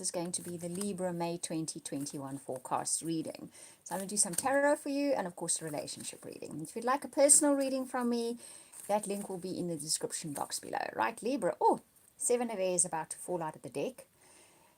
is going to be the Libra May 2021 forecast reading. So I'm going to do some tarot for you and, of course, a relationship reading. If you'd like a personal reading from me, that link will be in the description box below. Right, Libra. Oh, Seven of Air is about to fall out of the deck.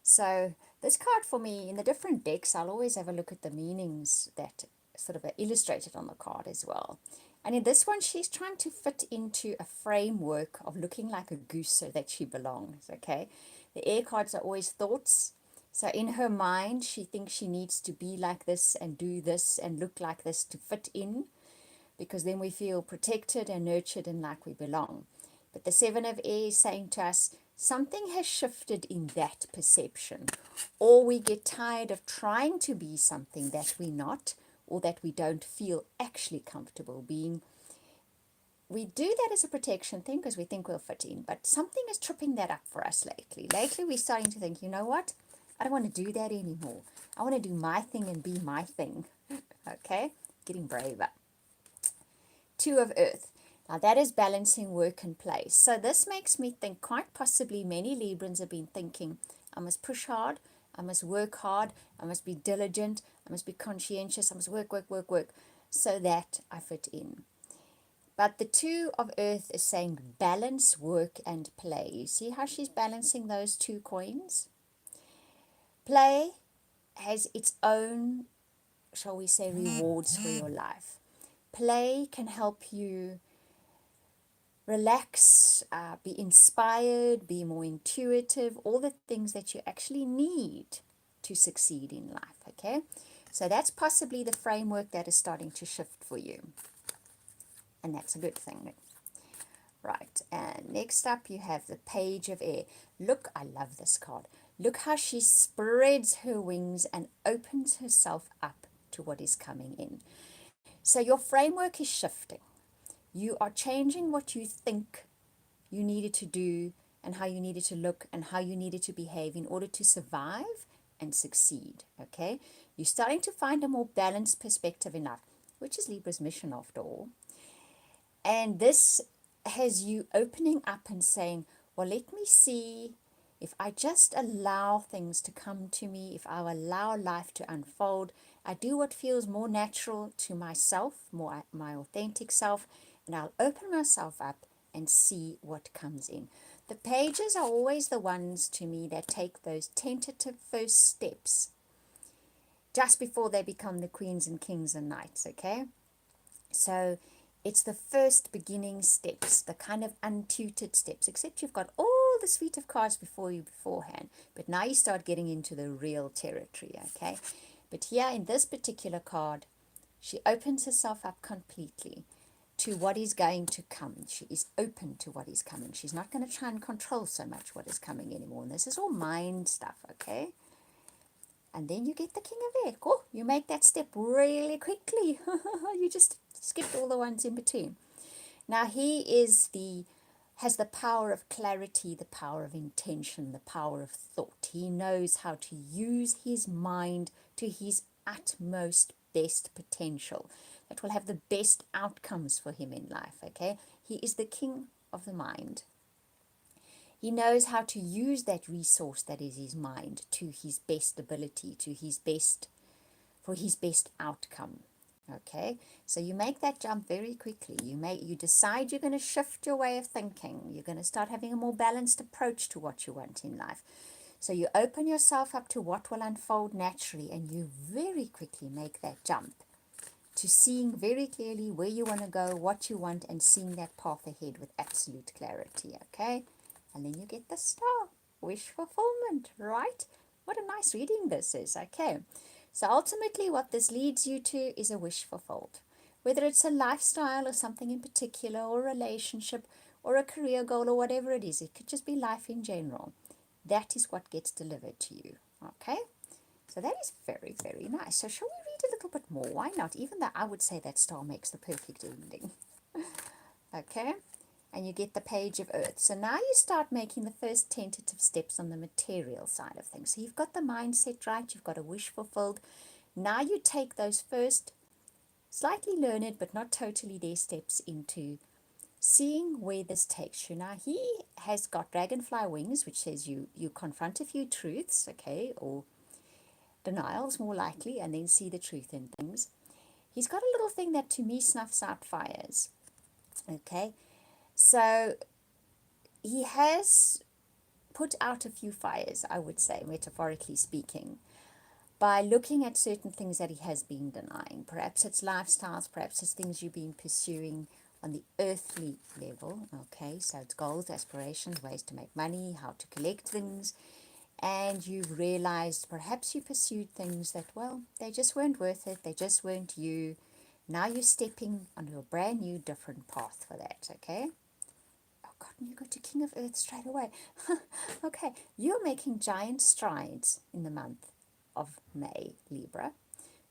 So this card for me, in the different decks, I'll always have a look at the meanings that sort of are illustrated on the card as well. And in this one, she's trying to fit into a framework of looking like a goose so that she belongs, okay? The air cards are always thoughts. So in her mind, she thinks she needs to be like this and do this and look like this to fit in, because then we feel protected and nurtured and like we belong. But the Seven of Air is saying to us, something has shifted in that perception, or we get tired of trying to be something that we're not, or that we don't feel actually comfortable being. We do that as a protection thing because we think we'll fit in, but something is tripping that up for us lately. Lately, we're starting to think, you know what? I don't want to do that anymore. I want to do my thing and be my thing. Okay? Getting braver. Two of Earth. Now that is balancing work and play. So this makes me think quite possibly many Librans have been thinking, I must push hard, I must work hard, I must be diligent, I must be conscientious, I must work, so that I fit in. But the Two of Earth is saying balance work and play. You see how she's balancing those two coins? Play has its own, shall we say, rewards for your life. Play can help you relax, be inspired, be more intuitive, all the things that you actually need to succeed in life, okay? So that's possibly the framework that is starting to shift for you. And that's a good thing. Right, and next up you have the Page of Air. Look, I love this card. Look how she spreads her wings and opens herself up to what is coming in. So your framework is shifting. You are changing what you think you needed to do and how you needed to look and how you needed to behave in order to survive and succeed, okay? You're starting to find a more balanced perspective in life, which is Libra's mission after all. And this has you opening up and saying, well, let me see if I just allow things to come to me, if I allow life to unfold, I do what feels more natural to myself, more my authentic self, and I'll open myself up and see what comes in. The pages are always the ones to me that take those tentative first steps just before they become the queens and kings and knights, okay? So it's the first beginning steps, the kind of untutored steps, except you've got all the suite of cards before you beforehand, but now you start getting into the real territory, okay? But here in this particular card, she opens herself up completely to what is going to come. She is open to what is coming. She's not going to try and control so much what is coming anymore. And this is all mind stuff, okay? And then you get the King of Air. Cool. You make that step really quickly. You just skipped all the ones in between. Now he has the power of clarity, the power of intention, the power of thought. He knows how to use his mind to his utmost best potential. That will have the best outcomes for him in life, okay? He is the king of the mind. He knows how to use that resource that is his mind to his best ability, for his best outcome. Okay, so you make that jump very quickly. You decide you're going to shift your way of thinking. You're going to start having a more balanced approach to what you want in life. So you open yourself up to what will unfold naturally, and you very quickly make that jump to seeing very clearly where you want to go, what you want, and seeing that path ahead with absolute clarity. Okay, and then you get the star, wish fulfillment, right? What a nice reading this is. Okay. So ultimately what this leads you to is a wish fulfilled. Whether it's a lifestyle or something in particular, or a relationship or a career goal or whatever it is, it could just be life in general. That is what gets delivered to you. Okay? So that is very, very nice. So shall we read a little bit more? Why not? Even though I would say that star makes the perfect ending. Okay? And you get the Page of Earth. So now you start making the first tentative steps on the material side of things. So you've got the mindset right, you've got a wish fulfilled. Now you take those first slightly learned but not totally there steps into seeing where this takes you. Now, he has got dragonfly wings, which says you confront a few truths, okay, or denials more likely, and then see the truth in things. He's got a little thing that to me snuffs out fires, okay. So he has put out a few fires, I would say, metaphorically speaking, by looking at certain things that he has been denying. Perhaps it's lifestyles, perhaps it's things you've been pursuing on the earthly level, okay, so it's goals, aspirations, ways to make money, how to collect things, and you've realized perhaps you pursued things that, well, they just weren't worth it, they just weren't you. Now you're stepping onto a brand new, different path for that, okay? Oh God, and you go to King of Earth straight away. Okay, you're making giant strides in the month of May, Libra.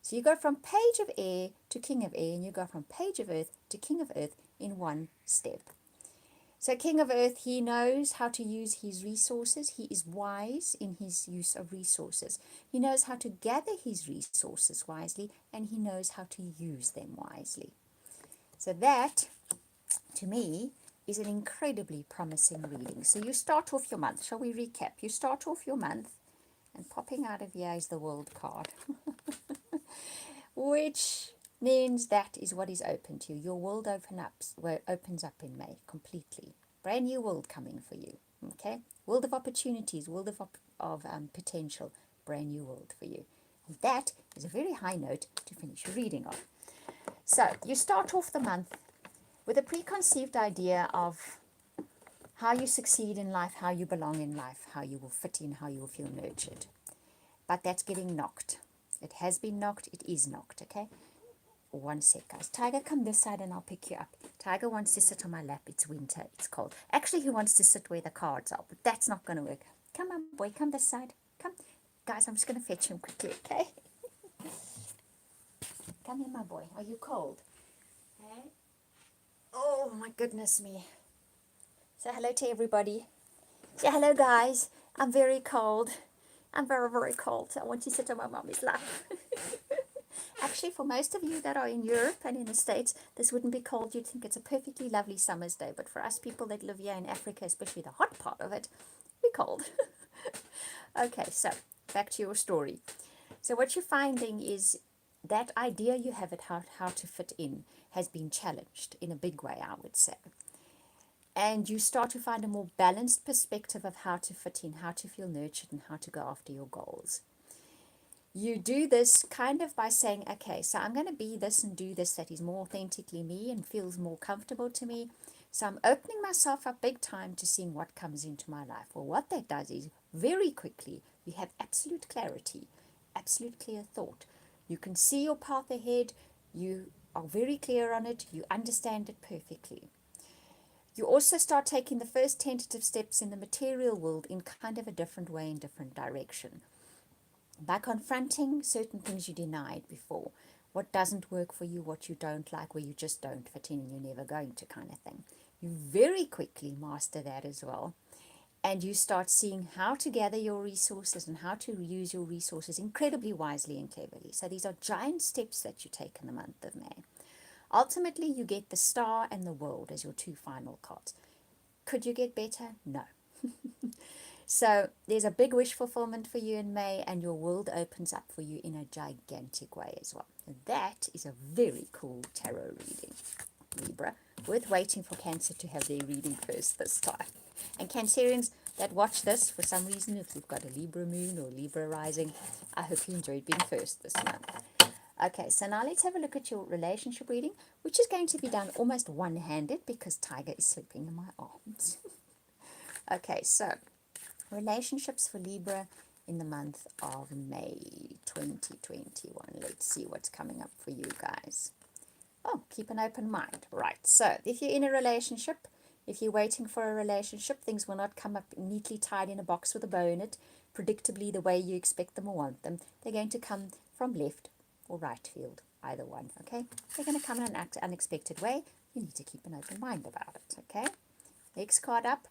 So you go from page of air to king of air, and you go from page of earth to king of earth in one step. So king of earth, he knows how to use his resources. He is wise in his use of resources. He knows how to gather his resources wisely, and he knows how to use them wisely. So that, to me, is an incredibly promising reading. So you start off your month. Shall we recap? You start off your month, and popping out of here is the world card. Which means that is what is open to you. Your world opens up in May completely. Brand new world coming for you. Okay, world of opportunities, world of potential, brand new world for you. And that is a very high note to finish your reading on. So you start off the month with a preconceived idea of how you succeed in life, how you belong in life, how you will fit in, how you will feel nurtured. But that's getting knocked. It has been knocked. It is knocked, okay? One sec, guys. Tiger, come this side and I'll pick you up. Tiger wants to sit on my lap. It's winter. It's cold. Actually, he wants to sit where the cards are, but that's not going to work. Come on, boy. Come this side. Come. Guys, I'm just going to fetch him quickly, okay? Come here, my boy. Are you cold? Hey? Oh, my goodness me. Say hello to everybody. Say hello, guys. I'm very cold. I'm very, very cold. I want to sit on my mommy's lap. Actually, for most of you that are in Europe and in the States, this wouldn't be cold. You'd think it's a perfectly lovely summer's day. But for us people that live here in Africa, especially the hot part of it, we're cold. Okay, so back to your story. So what you're finding is that idea you have at how to fit in has been challenged in a big way, I would say. And you start to find a more balanced perspective of how to fit in, how to feel nurtured, and how to go after your goals. You do this kind of by saying, okay, so I'm going to be this and do this that is more authentically me and feels more comfortable to me. So I'm opening myself up big time to seeing what comes into my life. Well, what that does is very quickly you have absolute clarity, absolute clear thought. You can see your path ahead. You are very clear on it. You understand it perfectly. You also start taking the first tentative steps in the material world in kind of a different way, in different direction. By confronting certain things you denied before, what doesn't work for you, what you don't like, where you just don't fit in and you're never going to kind of thing. You very quickly master that as well. And you start seeing how to gather your resources and how to use your resources incredibly wisely and cleverly. So these are giant steps that you take in the month of May. Ultimately, you get the Star and the World as your two final cards. Could you get better? No. So there's a big wish fulfillment for you in May, and your world opens up for you in a gigantic way as well. And that is a very cool tarot reading, Libra. Worth waiting for Cancer to have their reading first this time. And Cancerians that watch this, for some reason, if you've got a Libra moon or Libra rising, I hope you enjoyed being first this month. Okay, so now let's have a look at your relationship reading, which is going to be done almost one-handed because Tiger is sleeping in my arms. Okay, so relationships for Libra in the month of May 2021. Let's see what's coming up for you guys. Oh, keep an open mind. Right, so if you're in a relationship, if you're waiting for a relationship, things will not come up neatly tied in a box with a bow in it, predictably the way you expect them or want them. They're going to come from left or right field, either one, okay? They're going to come in an unexpected way. You need to keep an open mind about it, okay? Next card up,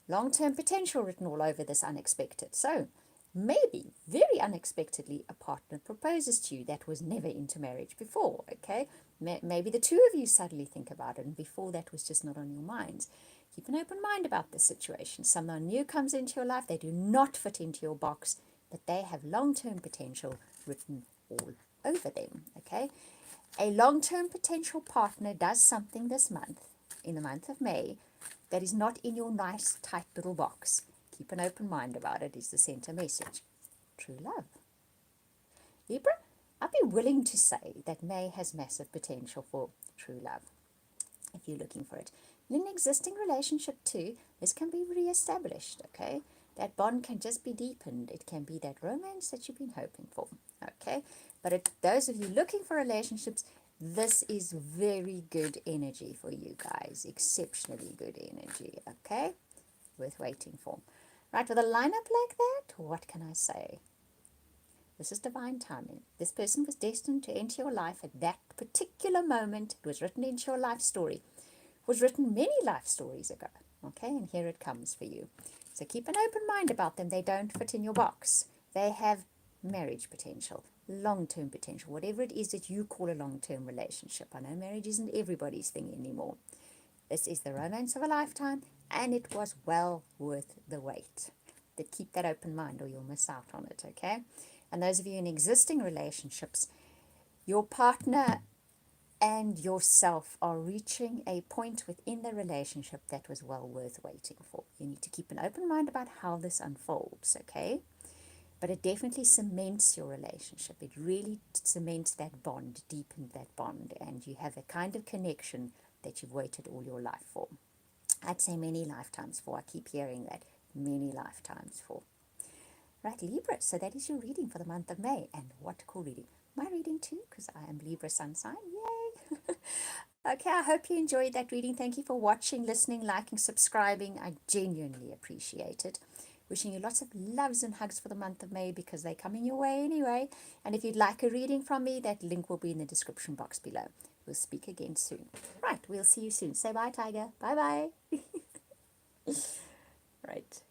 long-term potential written all over this unexpected. So Maybe, very unexpectedly, a partner proposes to you that was never into marriage before, okay? Maybe the two of you suddenly think about it, and before that was just not on your minds. Keep an open mind about the situation. Someone new comes into your life, they do not fit into your box, but they have long-term potential written all over them, okay? A long-term potential partner does something this month, in the month of May, that is not in your nice, tight little box. Keep an open mind about it is the center message. True love. Libra, I'd be willing to say that May has massive potential for true love, if you're looking for it. In an existing relationship too, this can be re-established, okay? That bond can just be deepened. It can be that romance that you've been hoping for, okay? But those of you looking for relationships, this is very good energy for you guys. Exceptionally good energy, okay? Worth waiting for. Right, with a lineup like that, what can I say? This is divine timing. This person was destined to enter your life at that particular moment. It was written into your life story. It was written many life stories ago. Okay, and here it comes for you. So keep an open mind about them. They don't fit in your box. They have marriage potential, long-term potential, whatever it is that you call a long-term relationship. I know marriage isn't everybody's thing anymore. This is the romance of a lifetime, and it was well worth the wait. But keep that open mind or you'll miss out on it, okay? And those of you in existing relationships, your partner and yourself are reaching a point within the relationship that was well worth waiting for. You need to keep an open mind about how this unfolds, okay? But it definitely cements your relationship. It really cements that bond, deepens that bond, and you have a kind of connection that you've waited all your life for. I'd say many lifetimes for. I keep hearing that. Many lifetimes for. Right, Libra. So that is your reading for the month of May. And what a cool reading. My reading too, because I am Libra sun sign. Yay! Okay, I hope you enjoyed that reading. Thank you for watching, listening, liking, subscribing. I genuinely appreciate it. Wishing you lots of loves and hugs for the month of May because they're coming your way anyway. And if you'd like a reading from me, that link will be in the description box below. We'll speak again soon. Right, we'll see you soon. Say bye, Tiger. Bye-bye. Right.